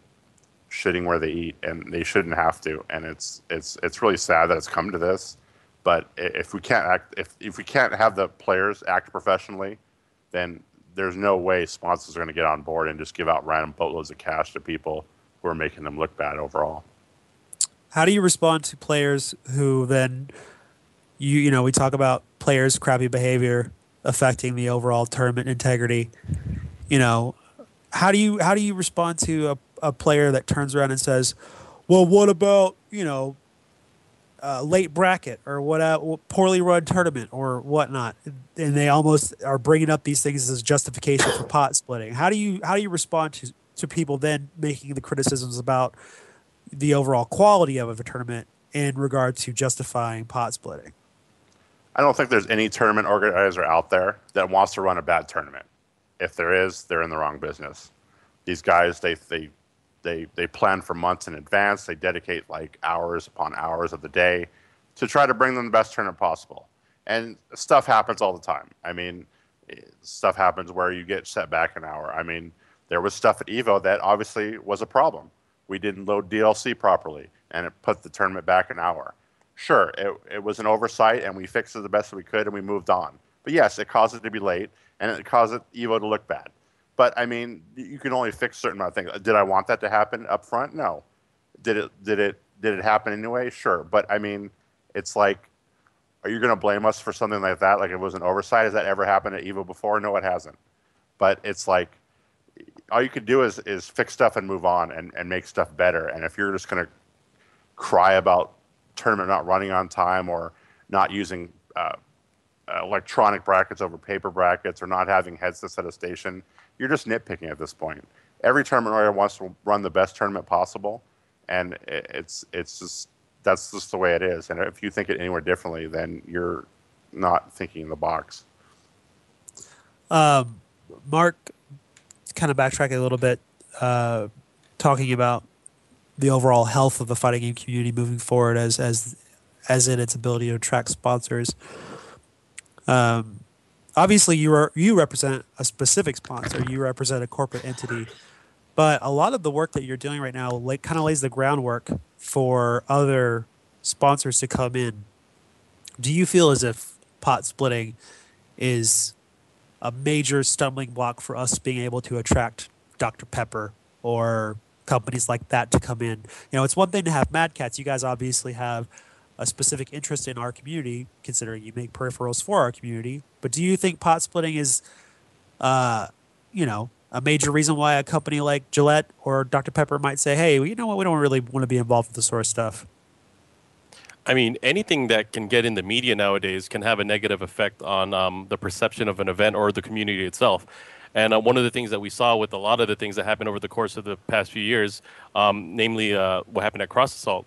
shitting where they eat, and they shouldn't have to. And it's really sad that it's come to this. But if we can't act, if we can't have the players act professionally, then there's no way sponsors are going to get on board and just give out random boatloads of cash to people who are making them look bad overall. How do you respond to players who then we talk about players' crappy behavior affecting the overall tournament integrity. You know, how do you respond to a player that turns around and says, "Well, what about late bracket or what poorly run tournament or whatnot?" And they almost are bringing up these things as justification for pot splitting. How do you respond to people then making the criticisms about the overall quality of a tournament in regard to justifying pot splitting? I don't think there's any tournament organizer out there that wants to run a bad tournament. If there is, they're in the wrong business. These guys, they plan for months in advance. They dedicate like hours upon hours of the day to try to bring them the best tournament possible. And stuff happens all the time. I mean, stuff happens where you get set back an hour. I mean, there was stuff at Evo that obviously was a problem. We didn't load DLC properly, and it put the tournament back an hour. Sure, it was an oversight, and we fixed it the best we could, and we moved on. But yes, it caused it to be late, and it caused Evo to look bad. But I mean, you can only fix certain amount of things. Did I want that to happen up front? No. Did it happen anyway? Sure. But I mean, it's like, are you going to blame us for something like that? Like it was an oversight? Has that ever happened at Evo before? No, it hasn't. But it's like, all you could do is fix stuff and move on and make stuff better. And if you're just going to cry about tournament not running on time or not using electronic brackets over paper brackets or not having headsets at a station, you're just nitpicking at this point. Every tournament organizer wants to run the best tournament possible, and it's just that's just the way it is. And if you think it anywhere differently, then you're not thinking in the box. Mark, kind of backtracking a little bit, talking about the overall health of the fighting game community moving forward as in its ability to attract sponsors. Obviously, you represent a specific sponsor. You represent a corporate entity, but a lot of the work that you're doing right now kind of lays the groundwork for other sponsors to come in. Do you feel as if pot splitting is a major stumbling block for us being able to attract Dr. Pepper or companies like that to come in? It's one thing to have Mad Cats. You guys obviously have a specific interest in our community, considering you make peripherals for our community. But do you think pot splitting is, a major reason why a company like Gillette or Dr. Pepper might say, "Hey, well, you know what? We don't really want to be involved with this sort of stuff"? I mean, anything that can get in the media nowadays can have a negative effect on the perception of an event or the community itself. And one of the things that we saw with a lot of the things that happened over the course of the past few years, namely what happened at Cross Assault,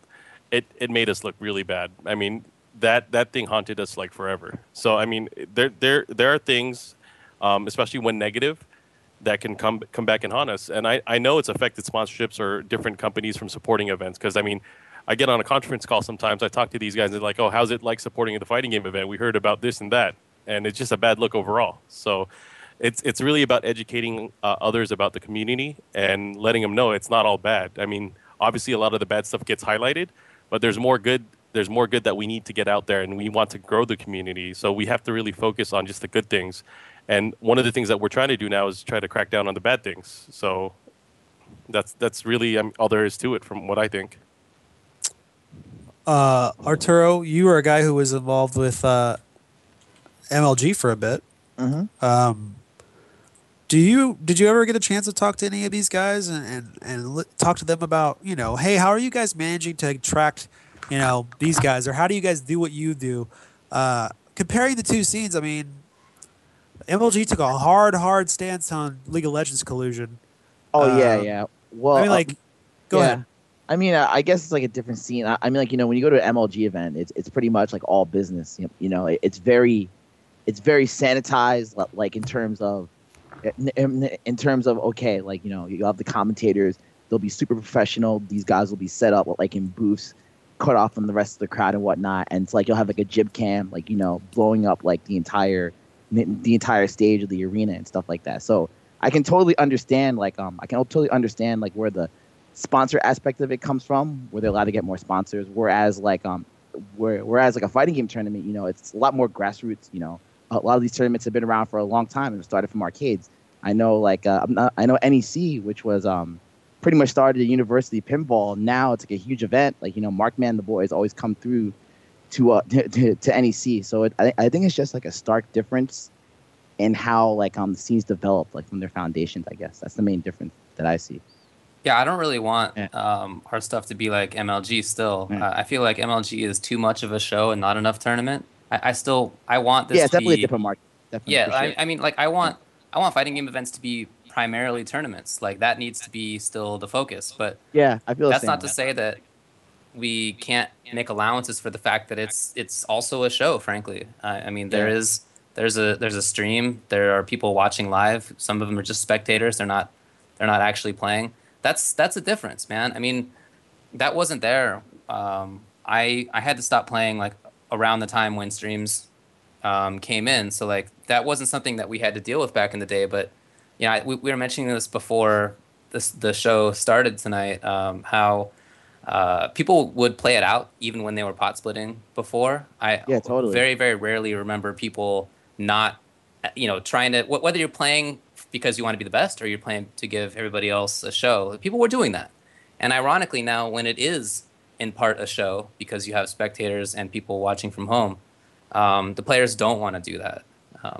it made us look really bad. I mean, that thing haunted us like forever. So I mean, there are things, especially when negative, that can come back and haunt us. And I know it's affected sponsorships or different companies from supporting events, because I mean, I get on a conference call sometimes. I talk to these guys and they're like, "Oh, how's it like supporting the fighting game event? We heard about this and that," and it's just a bad look overall. So it's really about educating others about the community and letting them know it's not all bad. I mean, obviously a lot of the bad stuff gets highlighted, but there's more good that we need to get out there, and we want to grow the community. So we have to really focus on just the good things. And one of the things that we're trying to do now is try to crack down on the bad things. So that's really all there is to it, from what I think. Arturo, you were a guy who was involved with MLG for a bit. Mm-hmm. Did you ever get a chance to talk to any of these guys and talk to them about, hey, how are you guys managing to attract, these guys, or how do you guys do what you do? Comparing the two scenes, I mean, MLG took a hard stance on League of Legends collusion. Oh, yeah. Well, I mean, go ahead. I mean, I guess it's like a different scene. I mean, like, when you go to an MLG event, it's pretty much like all business. It's very sanitized, like in terms of okay, like, you have the commentators. They'll be super professional. These guys will be set up like in booths, cut off from the rest of the crowd and whatnot. And it's like you'll have like a jib cam, like, blowing up like the entire stage of the arena and stuff like that. So I can totally understand like where the sponsor aspect of it comes from, where they're allowed to get more sponsors. Whereas like whereas like a fighting game tournament, it's a lot more grassroots. A lot of these tournaments have been around for a long time and started from arcades. I know I know NEC, which was pretty much started at University Pinball. Now it's like a huge event. Like Markman, the boys always come through to NEC. So I think it's just like a stark difference in how the scenes developed from their foundations. I guess that's the main difference that I see. Yeah, I don't really want our stuff to be like MLG still. I feel like MLG is too much of a show and not enough tournament. I want this Yeah, it's to definitely be, a different market. Definitely, yeah, for sure. I mean, like I want fighting game events to be primarily tournaments. Like that needs to be still the focus. But Yeah, I feel the that's same not to way. say that we can't make allowances for the fact that it's also a show. Frankly, I mean there's a stream. There are people watching live. Some of them are just spectators. They're not actually playing. That's a difference, man. I mean, that wasn't there. I had to stop playing like around the time when streams came in. So like that wasn't something that we had to deal with back in the day. But yeah, we were mentioning this before the show started tonight. How people would play it out even when they were pot splitting before. I Yeah, totally. very, very rarely remember people not, trying to, whether you're playing because you want to be the best or you're playing to give everybody else a show. People were doing that. And ironically now, when it is in part a show because you have spectators and people watching from home, the players don't want to do that.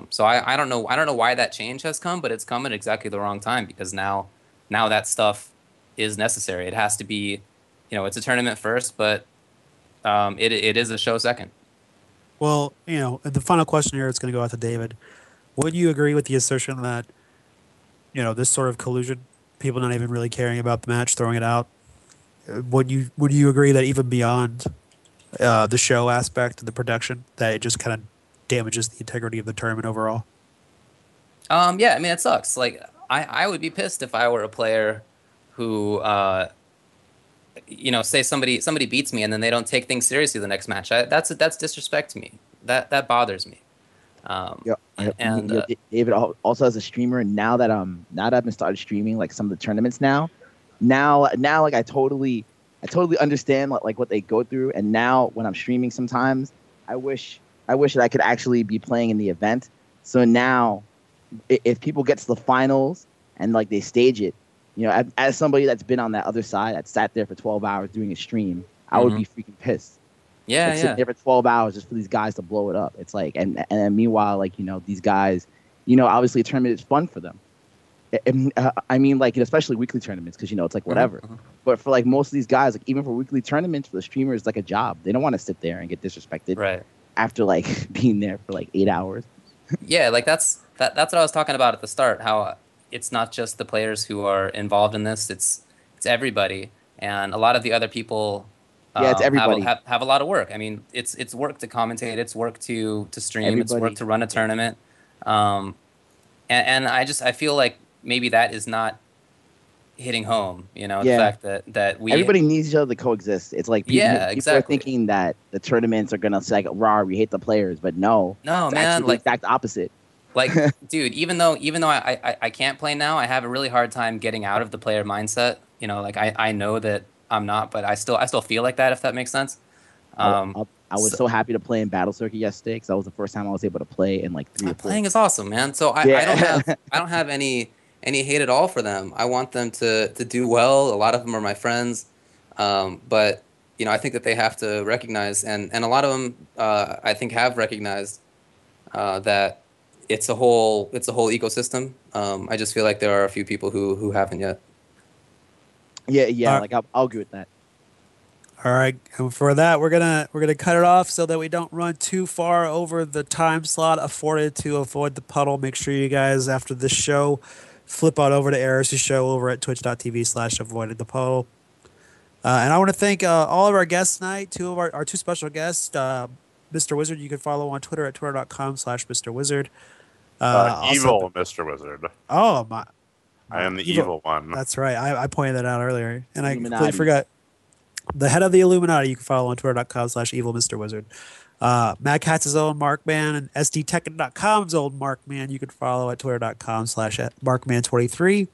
So I don't know. I don't know why that change has come, but it's come at exactly the wrong time because now that stuff is necessary. It has to be, it's a tournament first, but it is a show second. Well, the final question here is going to go out to David. Would you agree with the assertion that, this sort of collusion, people not even really caring about the match, throwing it out? Would you agree that even beyond the show aspect of the production, that it just kind of damages the integrity of the tournament overall? Yeah, I mean it sucks. Like I would be pissed if I were a player who say somebody beats me and then they don't take things seriously the next match. That's disrespect to me. That bothers me. Yeah, And David also as a streamer. Now that I've been started streaming like some of the tournaments now like I totally understand like what they go through. And now when I'm streaming, sometimes I wish that I could actually be playing in the event. So now, if people get to the finals and like they stage it, as somebody that's been on that other side, that sat there for 12 hours doing a stream, I would be freaking pissed. yeah, Like sitting there for 12 hours just for these guys to blow it up. It's like, and then meanwhile, like, these guys, obviously a tournament is fun for them. I mean, like, especially weekly tournaments, because, it's like whatever. But for like most of these guys, like even for weekly tournaments, for the streamer, it's like a job. They don't want to sit there and get disrespected right. after like being there for like 8 hours. Yeah, like that's what I was talking about at the start. How it's not just the players who are involved in this; it's everybody, and a lot of the other people. Yeah, it's everybody. Have a lot of work. I mean, it's work to commentate, it's work to stream, Everybody. it's work to run a tournament, and I feel like maybe that is not hitting home. The fact that everybody needs each other to coexist. It's like people exactly. are thinking that the tournaments are gonna say like, "Raw, we hate the players," but no, it's man, actually like the exact opposite. Like, dude, even though I can't play now, I have a really hard time getting out of the player mindset. Like I know that I'm not, but I still feel like that, if that makes sense. I was so happy to play in Battle Circuit yesterday because that was the first time I was able to play in like 3 or 4. Playing is awesome, man. So I don't have any hate at all for them. I want them to do well. A lot of them are my friends, but I think that they have to recognize, and a lot of them I think have recognized that it's a whole ecosystem. I just feel like there are a few people who haven't yet. Yeah, like I'll agree with that. All right, and for that, we're gonna cut it off so that we don't run too far over the time slot afforded to avoid the puddle. Make sure you guys, after this show, flip on over to Eris' show over at twitch.tv/avoided the puddle. And I want to thank all of our guests tonight. Two of our two special guests, Mr. Wizard. You can follow on Twitter at twitter.com/Mr. Wizard. Evil Mr. Wizard. Oh my! I am the evil one. That's right. I pointed that out earlier, and I completely Illuminati. forgot. The head of the Illuminati. You can follow on twitter.com/evil Mr. Wizard. Mad Cat's own Markman and SDTekken.com's own Markman. You can follow at twitter.com/Markman23.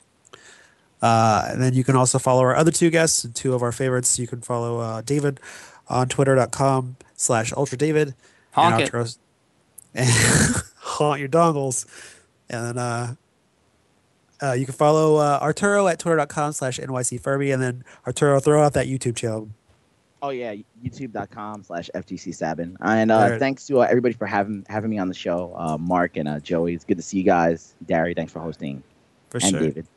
And then you can also follow our other two guests and two of our favorites. You can follow David on twitter.com/ultradavid, and Honk it. Arturo's and haunt your dongles. And then you can follow Arturo at twitter.com/NYCFurby, and then Arturo, throw out that YouTube channel. Oh yeah, youtube.com/FTC7. And There. thanks to everybody for having me on the show. Mark and Joey, it's good to see you guys. Dari, thanks for hosting. For And sure. David.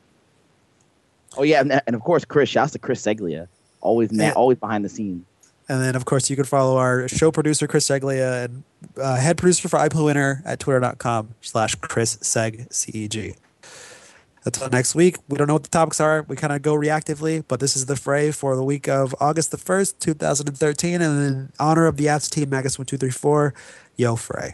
Oh yeah, and of course Chris. Shouts to Chris Seglia, always always behind the scenes. And then, of course, you can follow our show producer, Chris Seglia, and head producer for iPluwinner at twitter.com/ChrisSegCEG. Until next week, we don't know what the topics are. We kind of go reactively, but this is the Fray for the week of August the 1st, 2013. And in honor of the Apps team, Magus 1234, yo, Fray.